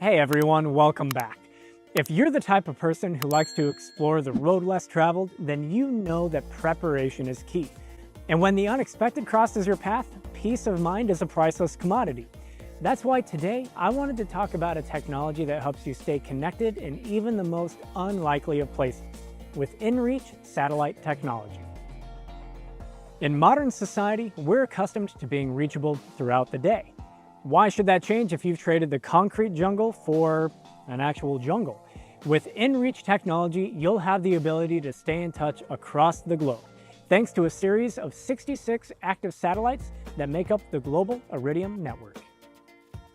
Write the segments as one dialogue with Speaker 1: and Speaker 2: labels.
Speaker 1: Hey everyone, welcome back. If you're the type of person who likes to explore the road less traveled, then you know that preparation is key. And when the unexpected crosses your path, peace of mind is a priceless commodity. That's why today I wanted to talk about a technology that helps you stay connected in even the most unlikely of places, with inReach satellite technology. In modern society, we're accustomed to being reachable throughout the day. Why should that change if you've traded the concrete jungle for an actual jungle? With inReach technology, you'll have the ability to stay in touch across the globe, thanks to a series of 66 active satellites that make up the global Iridium network.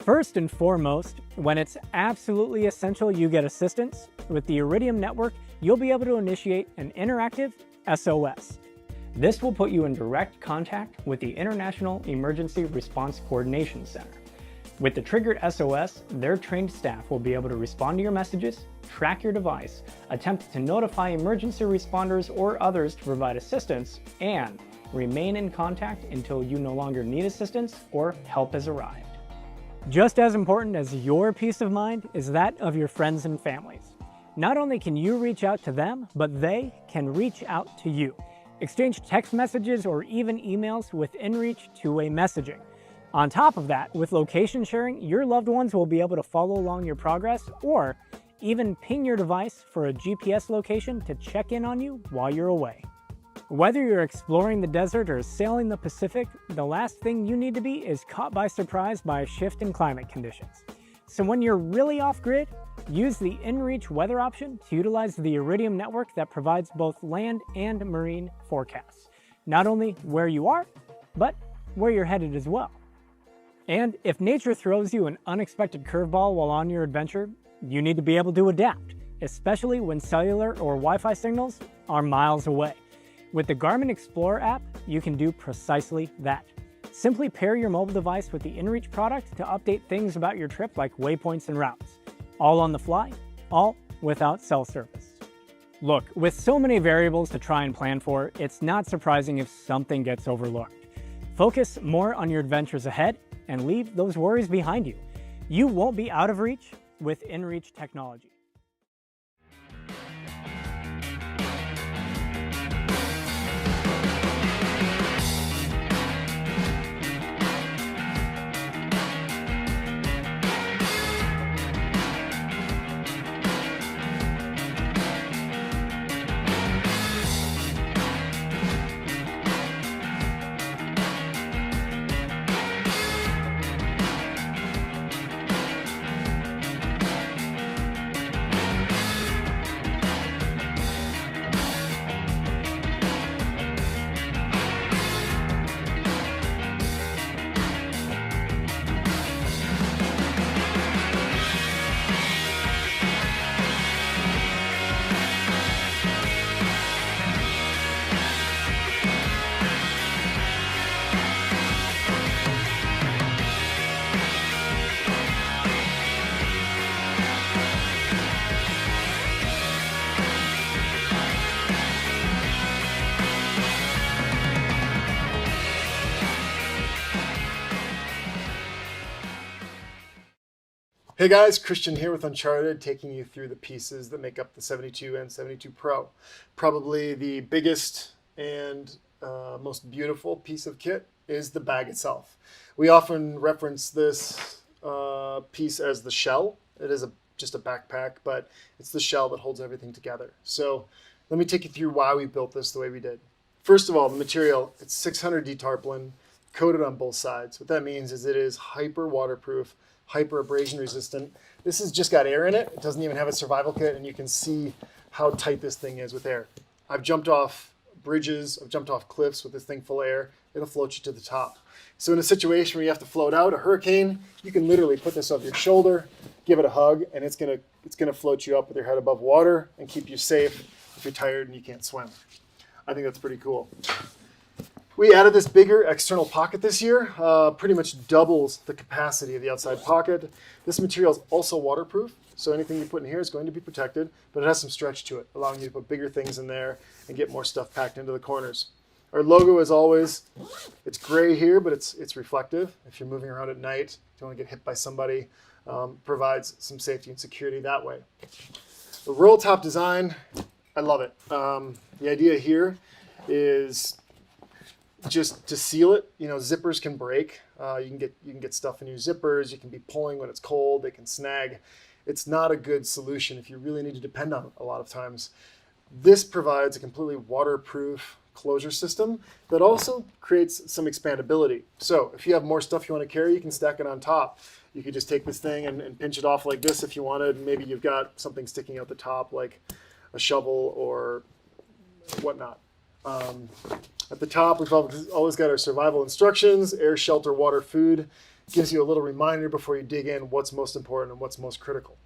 Speaker 1: First and foremost, when it's absolutely essential you get assistance, with the Iridium network, you'll be able to initiate an interactive SOS. This will put you in direct contact with the International Emergency Response Coordination Center. With the triggered SOS, their trained staff will be able to respond to your messages, track your device, attempt to notify emergency responders or others to provide assistance, and remain in contact until you no longer need assistance or help has arrived. Just as important as your peace of mind is that of your friends and families. Not only can you reach out to them, but they can reach out to you. Exchange text messages or even emails with inReach two-way messaging. On top of that, with location sharing, your loved ones will be able to follow along your progress or even ping your device for a GPS location to check in on you while you're away. Whether you're exploring the desert or sailing the Pacific, the last thing you need to be is caught by surprise by a shift in climate conditions. So when you're really off-grid, use the inReach weather option to utilize the Iridium network that provides both land and marine forecasts. Not only where you are, but where you're headed as well. And if nature throws you an unexpected curveball while on your adventure, you need to be able to adapt, especially when cellular or Wi-Fi signals are miles away. With the Garmin Explorer app, you can do precisely that. Simply pair your mobile device with the inReach product to update things about your trip like waypoints and routes. All on the fly, all without cell service. Look, with so many variables to try and plan for, it's not surprising if something gets overlooked. Focus more on your adventures ahead and leave those worries behind you. You won't be out of reach with inReach technology.
Speaker 2: Hey guys, Christian here with Uncharted, taking you through the pieces that make up the 72 and 72 Pro. Probably the biggest and most beautiful piece of kit is the bag itself. We often reference this piece as the shell. It is just a backpack, but it's the shell that holds everything together. So let me take you through why we built this the way we did. First of all, the material, it's 600D tarpaulin, coated on both sides. What that means is it is hyper waterproof, hyper abrasion resistant. This has just got air in it. It doesn't even have a survival kit, and you can see how tight this thing is with air. I've jumped off bridges, I've jumped off cliffs with this thing full of air. It'll float you to the top. So in a situation where you have to float out, a hurricane, you can literally put this over your shoulder, give it a hug, and it's gonna float you up with your head above water and keep you safe if you're tired and you can't swim. I think that's pretty cool. We added this bigger external pocket this year, pretty much doubles the capacity of the outside pocket. This material is also waterproof, so anything you put in here is going to be protected, but it has some stretch to it, allowing you to put bigger things in there and get more stuff packed into the corners. Our logo, as always, it's gray here, but it's reflective. If you're moving around at night, you don't want to get hit by somebody, provides some safety and security that way. The roll top design, I love it. The idea here is just to seal it. You know, zippers can break. You can get stuff in your zippers. You can be pulling when it's cold. They can snag. It's not a good solution if you really need to depend on it a lot of times. This provides a completely waterproof closure system that also creates some expandability. So if you have more stuff you want to carry, you can stack it on top. You could just take this thing and pinch it off like this if you wanted. Maybe you've got something sticking out the top like a shovel or whatnot. At the top, we've always got our survival instructions, air, shelter, water, food. It gives you a little reminder before you dig in what's most important and what's most critical.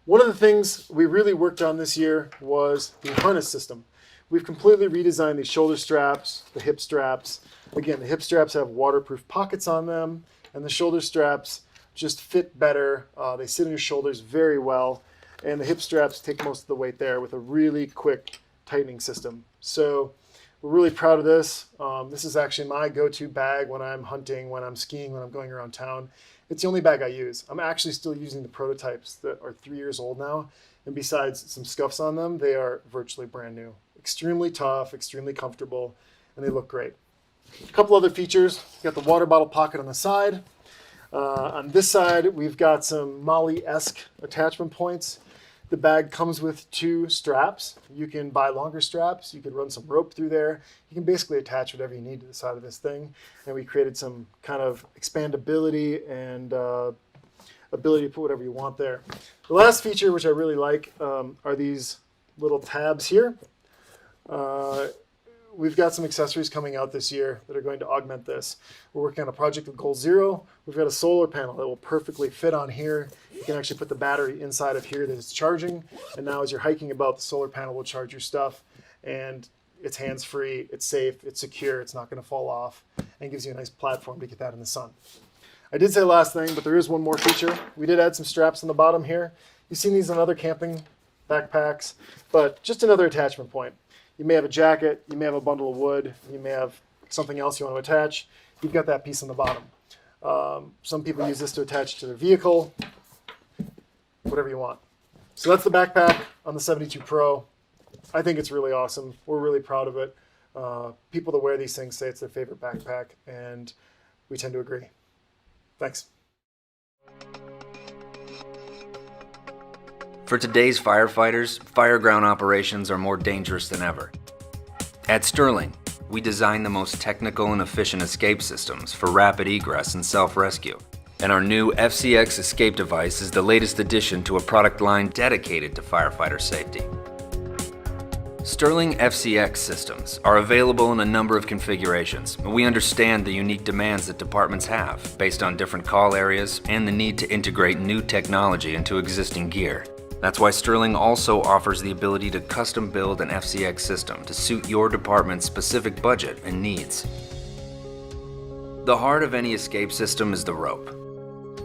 Speaker 2: One of the things we really worked on this year was the harness system. We've completely redesigned the shoulder straps, the hip straps. Again, the hip straps have waterproof pockets on them, and the shoulder straps just fit better. They sit on your shoulders very well, and the hip straps take most of the weight there with a really quick tightening system. So we're really proud of this. This is actually my go-to bag when I'm hunting, when I'm skiing, when I'm going around town. It's the only bag I use. I'm actually still using the prototypes that are 3 years old now, and besides some scuffs on them, they are virtually brand new. Extremely tough, extremely comfortable, and they look great. A couple other features. We've got the water bottle pocket on the side. On this side, we've got some Molly-esque attachment points. The bag comes with 2 straps. You can buy longer straps. You could run some rope through there. You can basically attach whatever you need to the side of this thing. And we created some kind of expandability and ability to put whatever you want there. The last feature, which I really like, are these little tabs here. We've got some accessories coming out this year that are going to augment this. We're working on a project with Goal Zero. We've got a solar panel that will perfectly fit on here. You can actually put the battery inside of here that is charging. And now as you're hiking about, the solar panel will charge your stuff. And it's hands-free, it's safe, it's secure, it's not going to fall off, and gives you a nice platform to get that in the sun. I did say last thing, but there is one more feature. We did add some straps on the bottom here. You've seen these on other camping backpacks, but just another attachment point. You may have a jacket, you may have a bundle of wood, you may have something else you want to attach. You've got that piece on the bottom. Some people use this to attach to their vehicle, whatever you want. So that's the backpack on the 72 Pro. I think it's really awesome. We're really proud of it. People that wear these things say it's their favorite backpack, and we tend to agree. Thanks.
Speaker 3: For today's firefighters, fireground operations are more dangerous than ever. At Sterling, we design the most technical and efficient escape systems for rapid egress and self-rescue. And our new FCX escape device is the latest addition to a product line dedicated to firefighter safety. Sterling FCX systems are available in a number of configurations. We understand the unique demands that departments have based on different call areas and the need to integrate new technology into existing gear. That's why Sterling also offers the ability to custom build an FCX system to suit your department's specific budget and needs. The heart of any escape system is the rope.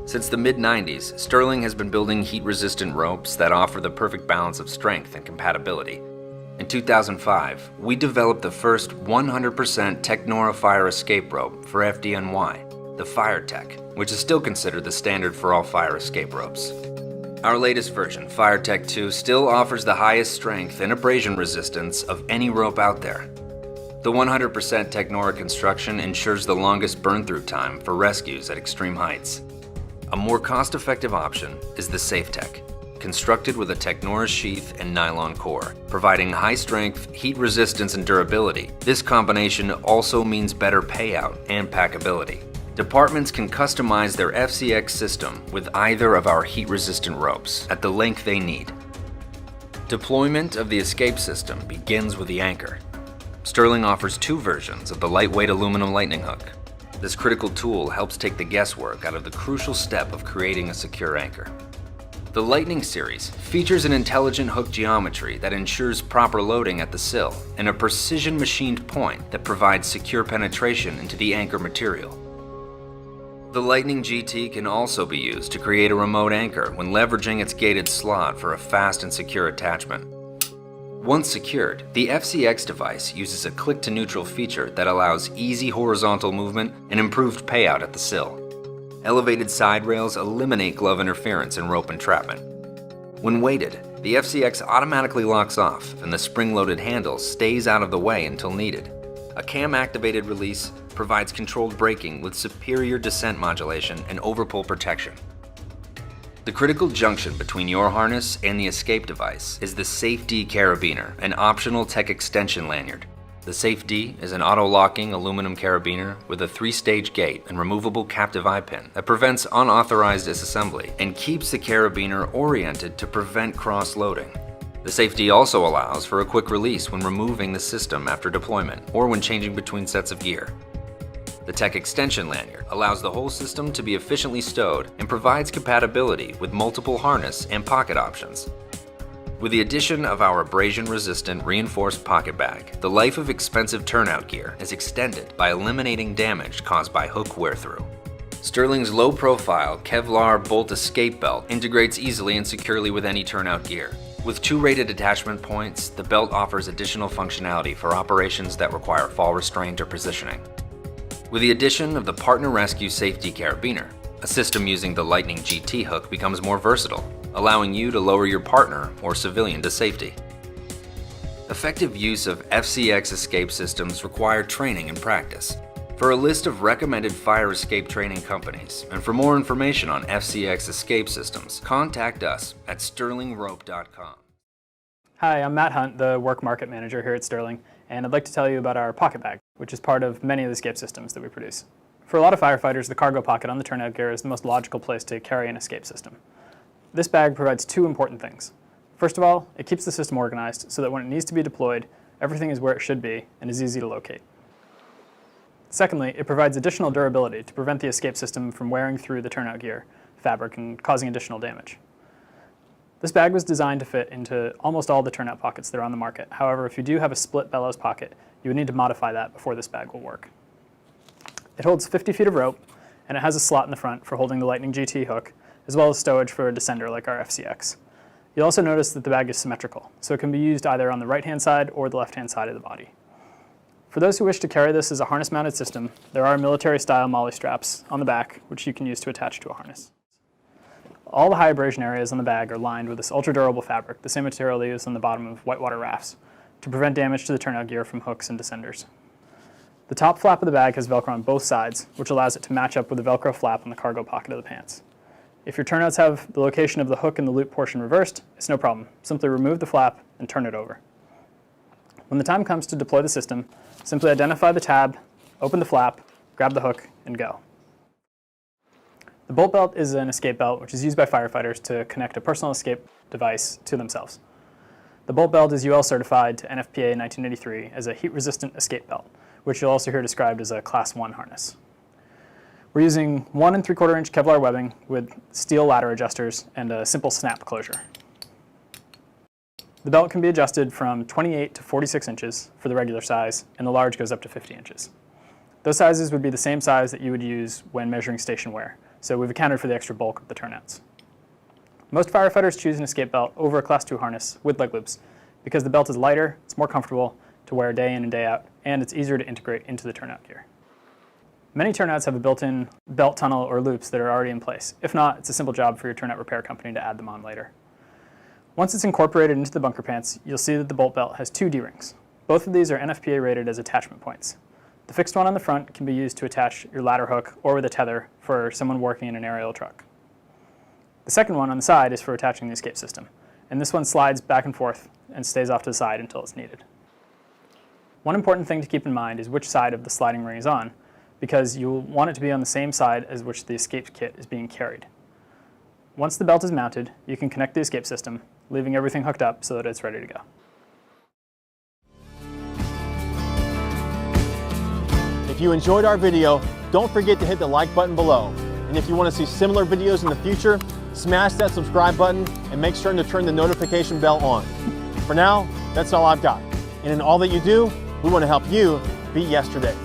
Speaker 3: Since the mid-90s, Sterling has been building heat-resistant ropes that offer the perfect balance of strength and compatibility. In 2005, we developed the first 100% Technora fire escape rope for FDNY, the FireTech, which is still considered the standard for all fire escape ropes. Our latest version, FireTech 2, still offers the highest strength and abrasion resistance of any rope out there. The 100% Technora construction ensures the longest burn-through time for rescues at extreme heights. A more cost-effective option is the SafeTech, constructed with a Technora sheath and nylon core, providing high strength, heat resistance, and durability. This combination also means better payout and packability. Departments can customize their FCX system with either of our heat-resistant ropes at the length they need. Deployment of the escape system begins with the anchor. Sterling offers 2 versions of the lightweight aluminum lightning hook. This critical tool helps take the guesswork out of the crucial step of creating a secure anchor. The Lightning series features an intelligent hook geometry that ensures proper loading at the sill and a precision machined point that provides secure penetration into the anchor material. The Lightning GT can also be used to create a remote anchor when leveraging its gated slot for a fast and secure attachment. Once secured, the FCX device uses a click-to-neutral feature that allows easy horizontal movement and improved payout at the sill. Elevated side rails eliminate glove interference and rope entrapment. When weighted, the FCX automatically locks off and the spring-loaded handle stays out of the way until needed. A cam-activated release provides controlled braking with superior descent modulation and overpull protection. The critical junction between your harness and the escape device is the Safe-D carabiner, an optional tech extension lanyard. The Safe-D is an auto-locking aluminum carabiner with a 3-stage gate and removable captive eye pin that prevents unauthorized disassembly and keeps the carabiner oriented to prevent cross-loading. The Safe-D also allows for a quick release when removing the system after deployment or when changing between sets of gear. The Tech Extension Lanyard allows the whole system to be efficiently stowed and provides compatibility with multiple harness and pocket options. With the addition of our abrasion-resistant reinforced pocket bag, the life of expensive turnout gear is extended by eliminating damage caused by hook wear-through. Sterling's low-profile Kevlar bolt escape belt integrates easily and securely with any turnout gear. With 2 rated attachment points, the belt offers additional functionality for operations that require fall restraint or positioning. With the addition of the Partner Rescue Safety Carabiner, a system using the Lightning GT hook becomes more versatile, allowing you to lower your partner or civilian to safety. Effective use of FCX escape systems require training and practice. For a list of recommended fire escape training companies, and for more information on FCX escape systems, contact us at sterlingrope.com.
Speaker 4: Hi, I'm Matt Hunt, the Work Market Manager here at Sterling, and I'd like to tell you about our pocket bag, which is part of many of the escape systems that we produce. For a lot of firefighters, the cargo pocket on the turnout gear is the most logical place to carry an escape system. This bag provides 2 important things. First of all, it keeps the system organized so that when it needs to be deployed, everything is where it should be and is easy to locate. Secondly, it provides additional durability to prevent the escape system from wearing through the turnout gear fabric and causing additional damage. This bag was designed to fit into almost all the turnout pockets that are on the market. However, if you do have a split bellows pocket, you would need to modify that before this bag will work. It holds 50 feet of rope, and it has a slot in the front for holding the Lightning GT hook, as well as stowage for a descender like our FCX. You'll also notice that the bag is symmetrical, so it can be used either on the right-hand side or the left-hand side of the body. For those who wish to carry this as a harness-mounted system, there are military-style MOLLE straps on the back, which you can use to attach to a harness. All the high abrasion areas on the bag are lined with this ultra-durable fabric, the same material they use on the bottom of whitewater rafts, to prevent damage to the turnout gear from hooks and descenders. The top flap of the bag has Velcro on both sides, which allows it to match up with the Velcro flap on the cargo pocket of the pants. If your turnouts have the location of the hook and the loop portion reversed, it's no problem. Simply remove the flap and turn it over. When the time comes to deploy the system, simply identify the tab, open the flap, grab the hook, and go. The bolt belt is an escape belt which is used by firefighters to connect a personal escape device to themselves. The bolt belt is UL certified to NFPA 1983 as a heat-resistant escape belt, which you'll also hear described as a Class 1 harness. We're using 1 3/4 inch Kevlar webbing with steel ladder adjusters and a simple snap closure. The belt can be adjusted from 28 to 46 inches for the regular size, and the large goes up to 50 inches. Those sizes would be the same size that you would use when measuring station wear, so we've accounted for the extra bulk of the turnouts. Most firefighters choose an escape belt over a Class 2 harness with leg loops because the belt is lighter, it's more comfortable to wear day in and day out, and it's easier to integrate into the turnout gear. Many turnouts have a built-in belt tunnel or loops that are already in place. If not, it's a simple job for your turnout repair company to add them on later. Once it's incorporated into the bunker pants, you'll see that the bolt belt has 2 D-rings. Both of these are NFPA rated as attachment points. The fixed one on the front can be used to attach your ladder hook or with a tether for someone working in an aerial truck. The second one on the side is for attaching the escape system, and this one slides back and forth and stays off to the side until it's needed. One important thing to keep in mind is which side of the sliding ring is on, because you'll want it to be on the same side as which the escape kit is being carried. Once the belt is mounted, you can connect the escape system, leaving everything hooked up so that it's ready to go.
Speaker 5: If you enjoyed our video, don't forget to hit the like button below. And if you want to see similar videos in the future, smash that subscribe button and make sure to turn the notification bell on. For now, that's all I've got. And in all that you do, we want to help you beat yesterday.